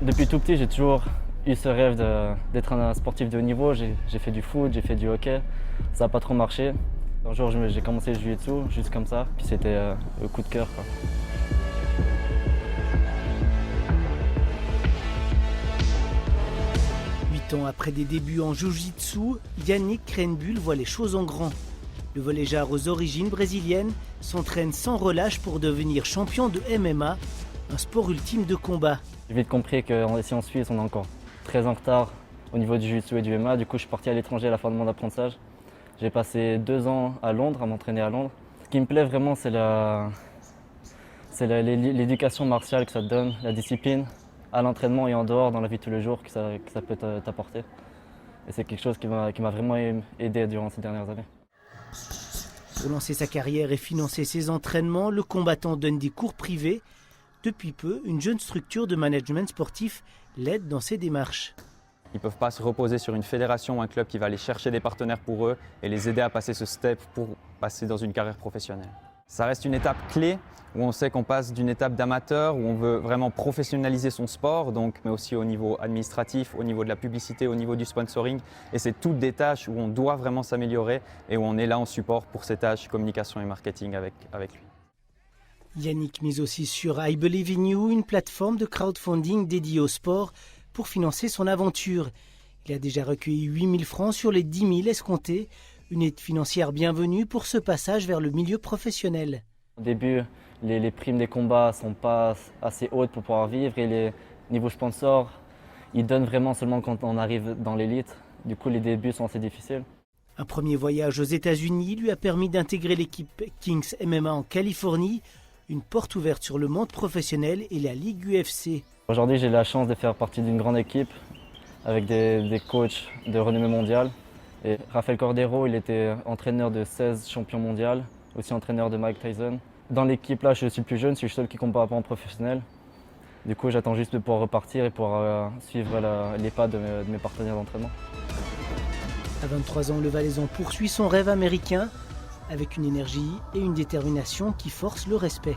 Depuis tout petit, j'ai toujours eu ce rêve d'être un sportif de haut niveau. J'ai fait du foot, j'ai fait du hockey. Ça n'a pas trop marché. Un jour, j'ai commencé le jiu-jitsu, juste comme ça. Puis c'était le coup de cœur, quoi. Ans après des débuts en jiu-jitsu, Yannick Krenbuhl voit les choses en grand. Le volleyeur aux origines brésiliennes s'entraîne sans relâche pour devenir champion de MMA, un sport ultime de combat. J'ai vite compris qu'ici en Suisse, on est encore très en retard au niveau du jiu-jitsu et du MMA. Du coup, je suis parti à l'étranger à la fin de mon apprentissage. J'ai passé 2 ans à Londres, à m'entraîner à Londres. Ce qui me plaît vraiment, c'est l'éducation martiale que ça te donne, la discipline, à l'entraînement et en dehors, dans la vie de tous les jours, que ça peut t'apporter. Et c'est quelque chose qui m'a vraiment aidé durant ces dernières années. Pour lancer sa carrière et financer ses entraînements, le combattant donne des cours privés. Depuis peu, une jeune structure de management sportif l'aide dans ses démarches. Ils ne peuvent pas se reposer sur une fédération ou un club qui va aller chercher des partenaires pour eux et les aider à passer ce step pour passer dans une carrière professionnelle. Ça reste une étape clé où on sait qu'on passe d'une étape d'amateur où on veut vraiment professionnaliser son sport, mais aussi au niveau administratif, au niveau de la publicité, au niveau du sponsoring. Et c'est toutes des tâches où on doit vraiment s'améliorer et où on est là en support pour ces tâches communication et marketing avec lui. Yannick mise aussi sur I Believe in You, une plateforme de crowdfunding dédiée au sport pour financer son aventure. Il a déjà recueilli 8 000 francs sur les 10 000 escomptés. Une aide financière bienvenue pour ce passage vers le milieu professionnel. Au début, les primes des combats ne sont pas assez hautes pour pouvoir vivre et les niveaux sponsors, ils donnent vraiment seulement quand on arrive dans l'élite. Du coup, les débuts sont assez difficiles. Un premier voyage aux États-Unis lui a permis d'intégrer l'équipe Kings MMA en Californie, une porte ouverte sur le monde professionnel et la Ligue UFC. Aujourd'hui, j'ai la chance de faire partie d'une grande équipe avec des coachs de renommée mondiale. Et Rafael Cordero, il était entraîneur de 16 champions mondiaux, aussi entraîneur de Mike Tyson. Dans l'équipe là, je suis le plus jeune, je suis le seul qui combat pas en professionnel. Du coup, j'attends juste de pouvoir repartir et pouvoir suivre les pas de mes partenaires d'entraînement. À 23 ans, le Valaisan poursuit son rêve américain avec une énergie et une détermination qui forcent le respect.